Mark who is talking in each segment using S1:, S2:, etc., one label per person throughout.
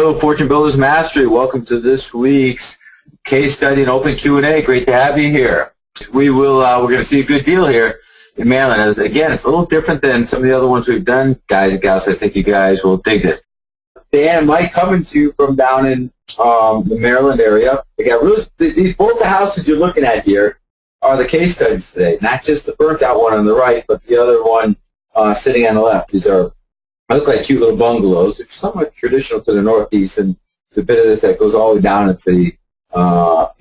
S1: Show, Fortune Builders Mastery. Welcome to this week's case study and open Q&A. Great to have you here. We're going to see a good deal here in Maryland. Again, it's a little different than some of the other ones we've done, guys and gals. I think you guys will dig this. Dan and Mike coming to you from down in the Maryland area. They got both the houses you're looking at here are the case studies today. Not just the burnt out one on the right, but the other one sitting on the left. These look like cute little bungalows, which are somewhat traditional to the Northeast, and there's a bit of this that goes all the way down into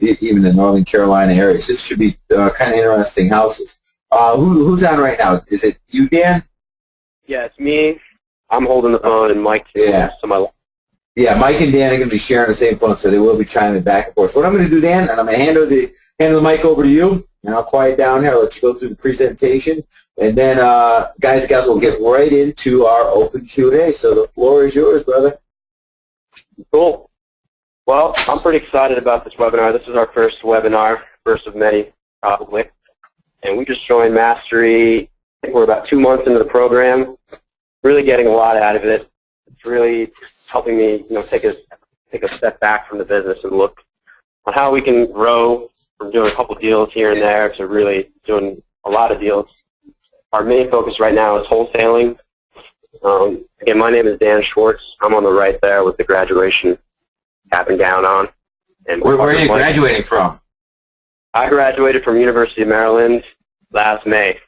S1: even the Northern Carolina areas. This should be kind of interesting houses. Who's on right now? Is it you, Dan?
S2: Yeah, it's me. I'm holding the phone, and Mike.
S1: Yeah. Yeah, Mike and Dan are going to be sharing the same phone, so they will be chiming back and forth. So what I'm going to do, Dan, and I'm going to hand the mic over to you, and I'll quiet down here. I'll let you go through the presentation, and then guys and gals will get right into our open Q&A. So the floor is yours, brother.
S2: Cool. Well, I'm pretty excited about this webinar. This is our first webinar, first of many, probably. And we just joined Mastery. I think we're about 2 months into the program. Really getting a lot out of it. It's really helping me, take a step back from the business and look on how we can grow from doing a couple deals here and there to really doing a lot of deals. Our main focus right now is wholesaling. Again, my name is Dan Schwartz. I'm on the right there with the graduation cap and gown on. And
S1: where are you graduating from?
S2: I graduated from University of Maryland last May.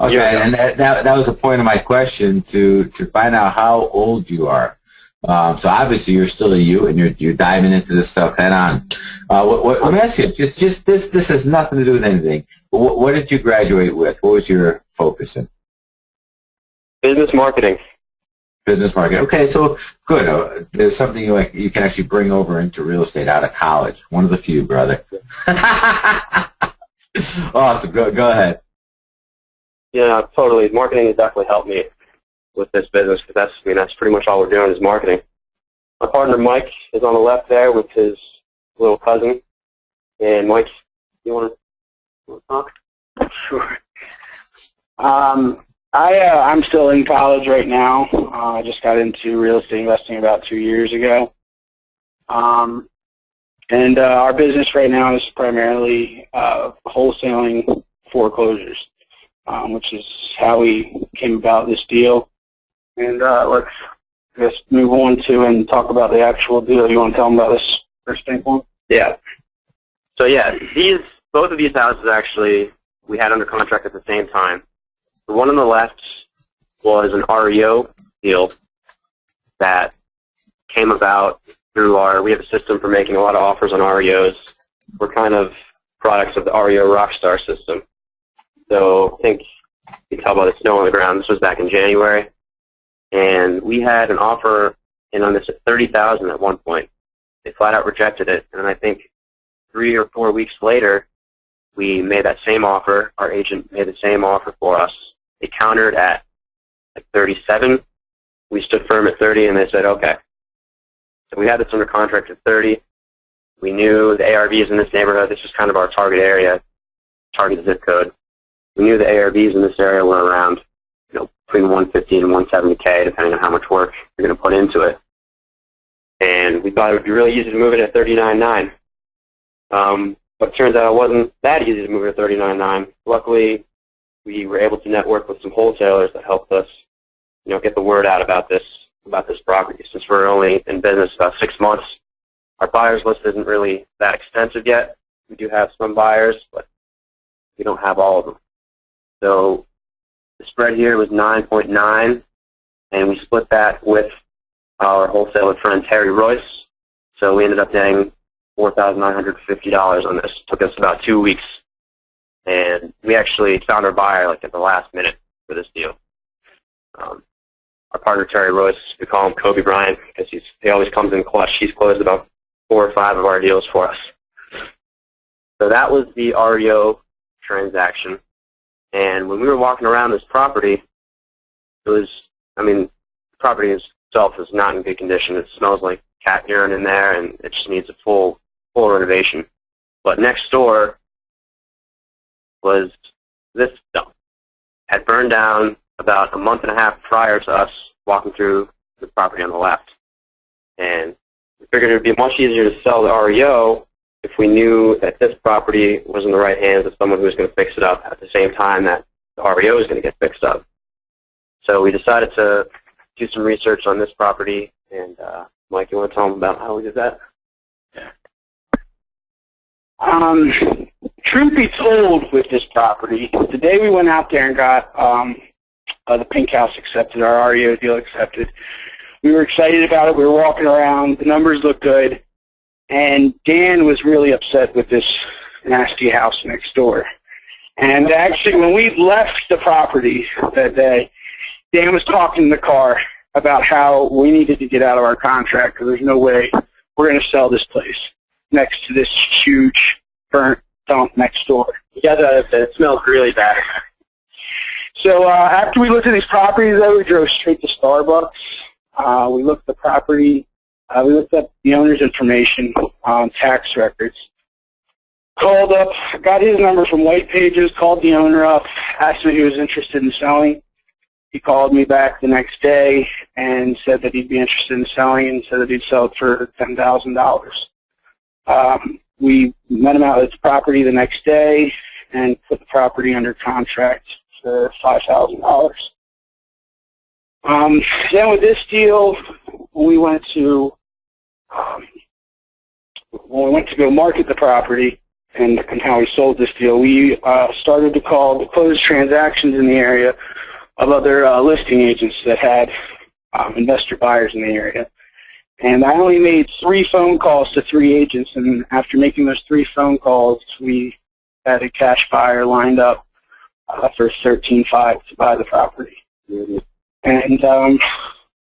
S1: Okay, and that was the point of my question, to find out how old you are. So obviously you're still a you, and you're diving into this stuff head on. Let me ask you, just this has nothing to do with anything. But what did you graduate with? What was your focus in?
S2: Business marketing.
S1: Business marketing. Okay, so good. There's something you can actually bring over into real estate out of college. One of the few, brother. Awesome. Go ahead.
S2: Yeah, totally. Marketing has definitely helped me with this business, because that's pretty much all we're doing is marketing. My partner Mike is on the left there with his little cousin. And Mike, you want to talk?
S3: Sure. I'm still in college right now. I just got into real estate investing about 2 years ago. And our business right now is primarily wholesaling foreclosures, which is how we came about this deal. And let's just move on to and talk about the actual deal. You want to tell them about this first thing one?
S2: Yeah. So yeah, both of these houses actually we had under contract at the same time. The one on the left was an REO deal that came about through we have a system for making a lot of offers on REOs. We're kind of products of the REO Rockstar system. So I think you can tell by the snow on the ground, this was back in January. And we had an offer in on this at $30,000 at one point. They flat out rejected it. And I think 3 or 4 weeks later, we made that same offer. Our agent made the same offer for us. They countered at like 37. We stood firm at 30, and they said, okay. So we had this under contract at 30. We knew the ARVs in this neighborhood. This was kind of our target area, target zip code. We knew the ARVs in this area were around, between 150 and 170K, depending on how much work you're going to put into it. And we thought it would be really easy to move it at 39.9. But it turns out it wasn't that easy to move it at 39.9. Luckily, we were able to network with some wholesalers that helped us, get the word out about this property. Since we're only in business about 6 months, our buyers list isn't really that extensive yet. We do have some buyers, but we don't have all of them. So the spread here was 9.9, and we split that with our wholesaler friend Terry Royce. So we ended up getting $4,950 on this. It took us about 2 weeks. And we actually found our buyer at the last minute for this deal. Our partner Terry Royce, we call him Kobe Bryant because he always comes in clutch. He's closed about 4 or 5 of our deals for us. So that was the REO transaction. And when we were walking around this property, the property itself is not in good condition. It smells like cat urine in there, and it just needs a full renovation. But next door was this dump. Had burned down about a month and a half prior to us walking through the property on the left. And we figured it would be much easier to sell the REO if we knew that this property was in the right hands of someone who was going to fix it up at the same time that the REO is going to get fixed up. So we decided to do some research on this property, and Mike, you want to tell them about how we did that?
S3: Truth be told, with this property, the day we went out there and got the pink house accepted, our REO deal accepted, we were excited about it. We were walking around. The numbers looked good. And Dan was really upset with this nasty house next door. And actually, when we left the property that day, Dan was talking in the car about how we needed to get out of our contract because there's no way we're going to sell this place next to this huge burnt dump next door.
S2: Yeah, it smells really bad.
S3: So after we looked at these properties, though, we drove straight to Starbucks. We looked at the property. We looked up the owner's information on tax records. Called up, got his number from White Pages, called the owner up, asked him if he was interested in selling. He called me back the next day and said that he'd be interested in selling and said that he'd sell it for $10,000. We met him out at the property the next day and put the property under contract for $5,000. Then with this deal, when we went to go market the property and how we sold this deal, we started to call the closed transactions in the area of other listing agents that had investor buyers in the area. And I only made 3 phone calls to 3 agents, and after making those 3 phone calls, we had a cash buyer lined up for $13,500 to buy the property. Mm-hmm. And I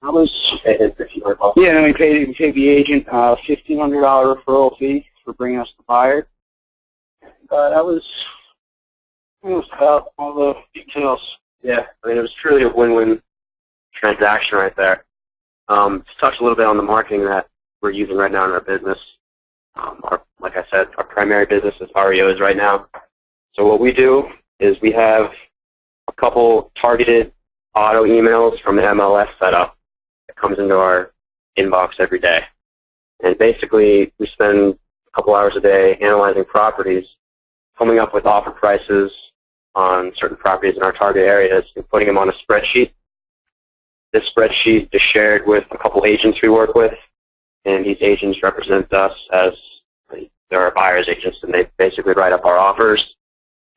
S3: was, yeah, and we paid the agent a $1,500 referral fee for bringing us the buyer. That was about all the details.
S2: Yeah, I mean, it was truly a win-win transaction right there. To touch a little bit on the marketing that we're using right now in our business, like I said, our primary business is REOs right now. So what we do is we have a couple targeted auto emails from the MLS set up that comes into our inbox every day. And basically, we spend a couple hours a day analyzing properties, coming up with offer prices on certain properties in our target areas, and putting them on a spreadsheet. This spreadsheet is shared with a couple agents we work with, and these agents represent us as they're our buyer's agents, and they basically write up our offers.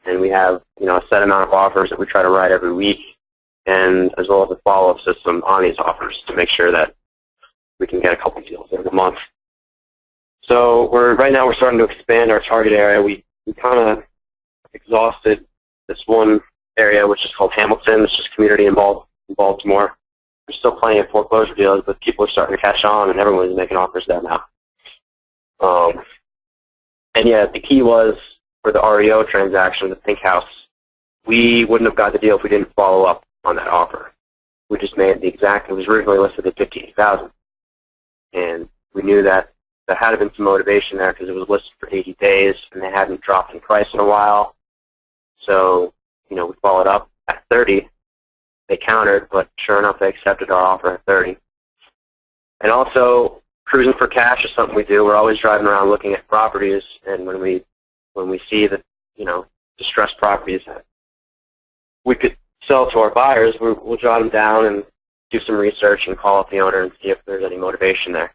S2: And we have, a set amount of offers that we try to write every week, and as well as a follow-up system on these offers to make sure that we can get a couple deals every month. So right now we're starting to expand our target area. We kind of exhausted this one area, which is called Hamilton. It's just community in Baltimore. There's still plenty of foreclosure deals, but people are starting to catch on, and everyone's making offers there now. And yeah, the key was for the REO transaction, the pink house, we wouldn't have got the deal if we didn't follow up on that offer. We just made it was originally listed at $15,000. And we knew that there had been some motivation there because it was listed for 80 days, and they hadn't dropped in price in a while. So, we followed up at 30. They countered, but sure enough, they accepted our offer at 30. And also, cruising for cash is something we do. We're always driving around looking at properties, and when we see that, distressed properties that we could sell to our buyers, we'll jot them down and do some research and call up the owner and see if there's any motivation there.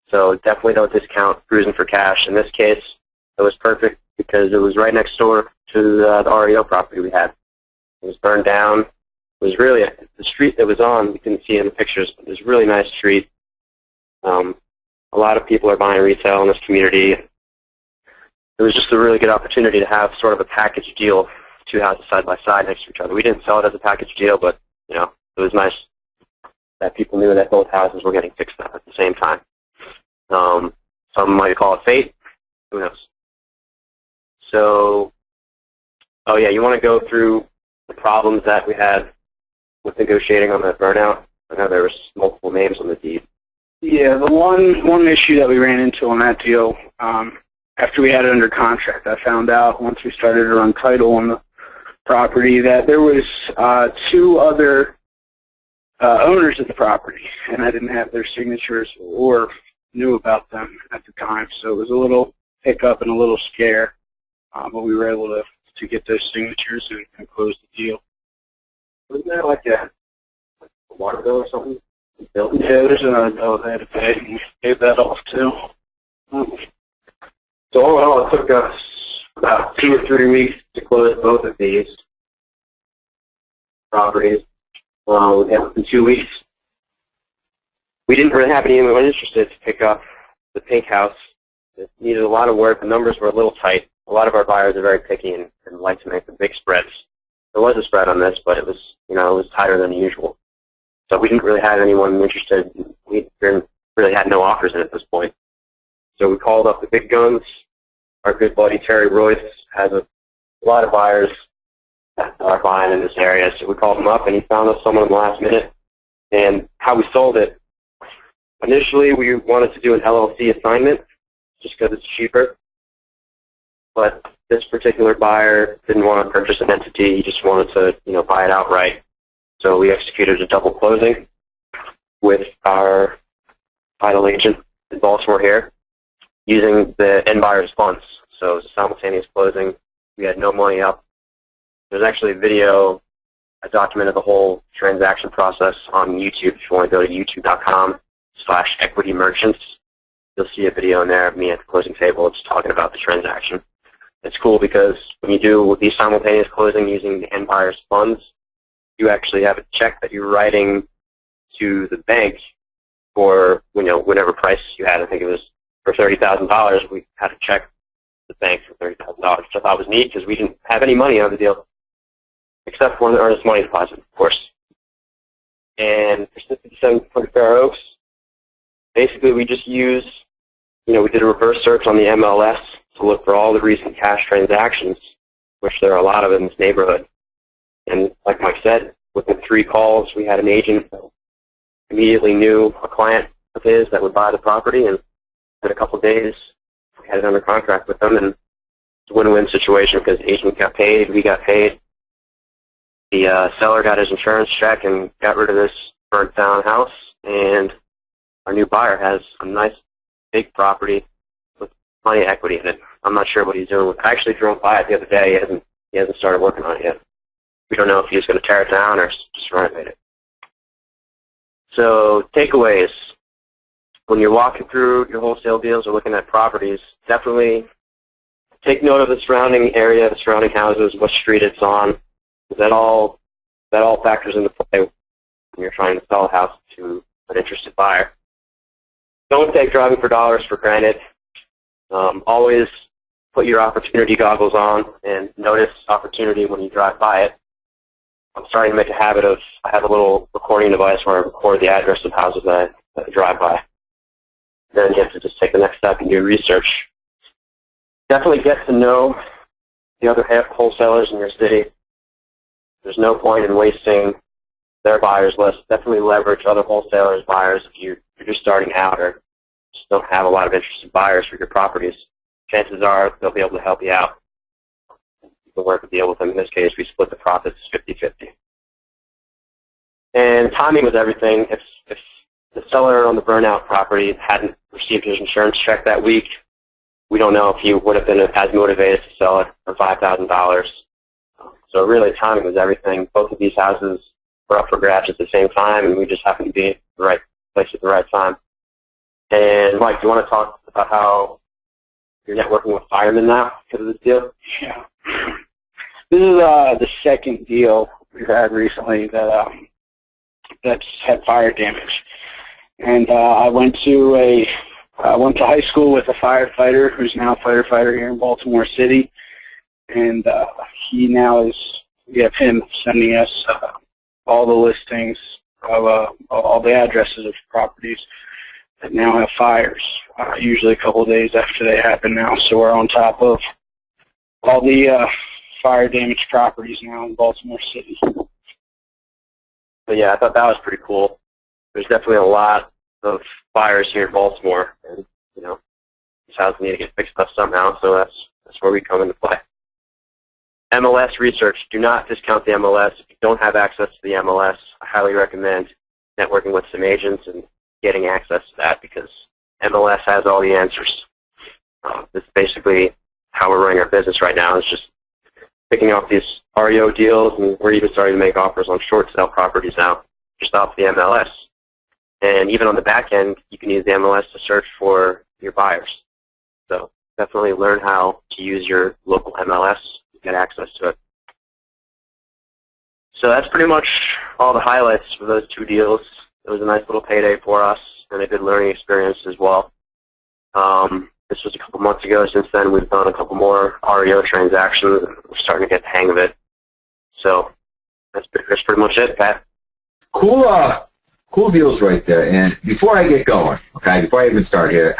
S2: So definitely don't discount cruising for cash. In this case, it was perfect because it was right next door to the REO property we had. It was burned down. It was really the street that was on. You couldn't see it in the pictures, but it was a really nice street. A lot of people are buying retail in this community. It was just a really good opportunity to have sort of a package deal, 2 houses side by side next to each other. We didn't sell it as a package deal, but it was nice that people knew that both houses were getting fixed up at the same time. Some might call it fate. Who knows? So, oh yeah, you want to go through the problems that we had with negotiating on the burnout? I know there was multiple names on the deed.
S3: Yeah, the one issue that we ran into on that deal, after we had it under contract, I found out once we started to run title on the property that there was 2 other owners of the property, and I didn't have their signatures or knew about them at the time. So it was a little hiccup and a little scare, but we were able to get those signatures and close the deal.
S2: Wasn't there like a water bill or something?
S3: Yeah, there's another bill they had to pay, and we paid that off too.
S2: So all in all, it took us about 2 or 3 weeks to close both of these properties. In 2 weeks. We didn't really have anyone interested to pick up the pink house. It needed a lot of work. The numbers were a little tight. A lot of our buyers are very picky and like to make the big spreads. There was a spread on this, but it was, it was tighter than usual. So we didn't really have anyone interested. We really had no offers in at this point. So we called up the big guns. Our good buddy Terry Royce has a lot of buyers that are buying in this area. So we called him up, and he found us someone in the last minute. And how we sold it, initially we wanted to do an LLC assignment just because it's cheaper. But this particular buyer didn't want to purchase an entity. He just wanted to, buy it outright. So we executed a double closing with our title agent in Baltimore here using the end buyer's funds. So it was a simultaneous closing. We had no money up. There's actually a video. I documented the whole transaction process on YouTube. If you want to go to youtube.com/equitymerchants, you'll see a video in there of me at the closing table just talking about the transaction. It's cool because when you do the simultaneous closing using the end buyer's funds, you actually have a check that you're writing to the bank for whatever price you had. I think it was for $30,000. We had to check the bank for $30,000, which I thought was neat because we didn't have any money on the deal except for the earnest money deposit, of course. And for 57 Fair Oaks, basically we just used, we did a reverse search on the MLS to look for all the recent cash transactions, which there are a lot of in this neighborhood. And like Mike said, within 3 calls, we had an agent that immediately knew a client of his that would buy the property, and in a couple of days, we had it under contract with them, and it's a win-win situation because the agent got paid, we got paid. The seller got his insurance check and got rid of this burnt-down house, and our new buyer has a nice big property with plenty of equity in it. I'm not sure what he's doing. I actually drove by it the other day. He hasn't started working on it yet. We don't know if he's going to tear it down or just renovate it. So takeaways. When you're walking through your wholesale deals or looking at properties, definitely take note of the surrounding area, the surrounding houses, what street it's on. That all factors into play when you're trying to sell a house to an interested buyer. Don't take driving for dollars for granted. Always put your opportunity goggles on and notice opportunity when you drive by it. I'm starting to make a habit of, I have a little recording device where I record the address of houses that I drive by. Then you have to just take the next step and do research. Definitely get to know the other wholesalers in your city. There's no point in wasting their buyers list. Definitely leverage other wholesalers' buyers if you're just starting out or just don't have a lot of interested buyers for your properties. Chances are they'll be able to help you out. You can work a deal with them. In this case, we split the profits 50-50. And timing was everything. If the seller on the burnout property hadn't received his insurance check that week, we don't know if he would have been as motivated to sell it for $5,000. So really, timing was everything. Both of these houses were up for grabs at the same time, and we just happened to be in the right place at the right time. And Mike, do you want to talk about how you're networking with firemen now because of this deal?
S3: Yeah. This is the second deal we've had recently that's had fire damage. And I went to high school with a firefighter who's now a firefighter here in Baltimore City. And we have him sending us all the listings of all the addresses of properties that now have fires, usually a couple of days after they happen now. So we're on top of all the fire damaged properties now in Baltimore City.
S2: But yeah, I thought that was pretty cool. There's definitely a lot of fires here in Baltimore, and these houses need to get fixed up somehow. So that's where we come into play. MLS research. Do not discount the MLS. If you don't have access to the MLS, I highly recommend networking with some agents and getting access to that, because MLS has all the answers. It's basically how we're running our business right now, is just picking off these REO deals, and we're even starting to make offers on short sale properties now, just off the MLS. And even on the back end, you can use the MLS to search for your buyers. So definitely learn how to use your local MLS to get access to it. So that's pretty much all the highlights for those 2 deals. It was a nice little payday for us and a good learning experience as well. This was a couple months ago. Since then, we've done a couple more REO transactions, and we're starting to get the hang of it. So that's pretty much it, Pat.
S1: Cool, cool deals right there. And before I get going, okay, before I even start here,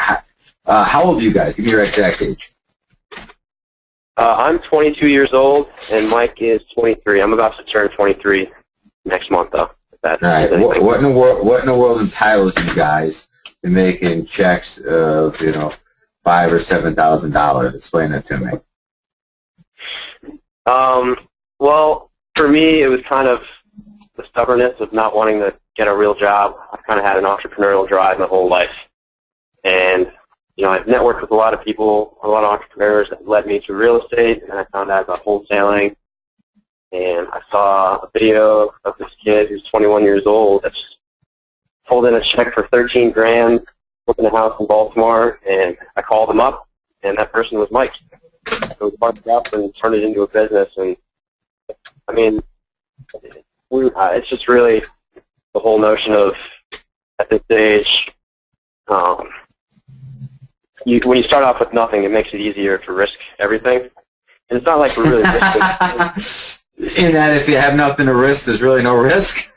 S1: how old are you guys? Give me your exact age.
S2: I'm 22 years old, and Mike is 23. I'm about to turn 23 next month, though.
S1: All right. What in the world entitles you guys to making checks of, you know, $5,000 or $7,000? Explain that to me.
S2: Well, for me, it was kind of the stubbornness of not wanting to get a real job. I've kind of had an entrepreneurial drive my whole life, and you know, I've networked with a lot of people, a lot of entrepreneurs that led me to real estate, and I found out about wholesaling. And I saw a video of this kid who's 21 years old that's pulled in a check for 13 grand, flipping a house in Baltimore, and I called him up, and that person was Mike. So we partnered up and turned it into a business. And I mean, it's just really the whole notion of, at this stage, when you start off with nothing, it makes it easier to risk everything. And it's not like we're really risking.
S1: In that if you have nothing to risk, there's really no risk.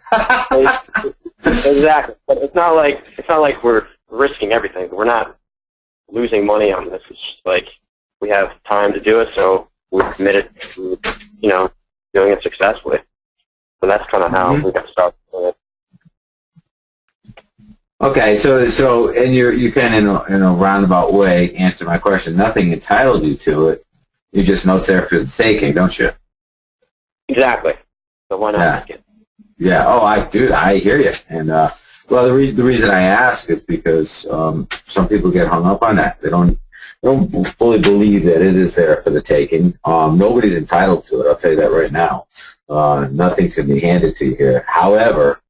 S2: Exactly. But it's not like we're risking everything. We're not losing money on this. It's just like we have time to do it, so we're committed to, you know, doing it successfully. So that's kind of how we got started with it.
S1: Okay, so and you kind of in a roundabout way answer my question. Nothing entitled you to it. You just know it's there for the taking, don't you?
S2: Exactly. So why not take it?
S1: Yeah. Oh, I hear you. And well, the reason I ask is because some people get hung up on that. They don't fully believe that it is there for the taking. Nobody's entitled to it. I'll tell you that right now. Nothing's going to be handed to you here. However,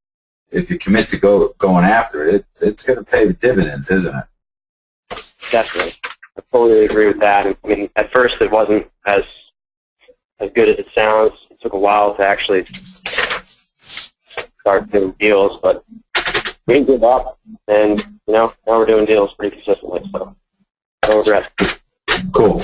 S1: if you commit to going after it, it's going to pay dividends, isn't it?
S2: Definitely. I totally agree with that. I mean, at first it wasn't as good as it sounds. It took a while to actually start doing deals, but we didn't give up, and you know, now we're doing deals pretty consistently, so no regret.
S1: Cool.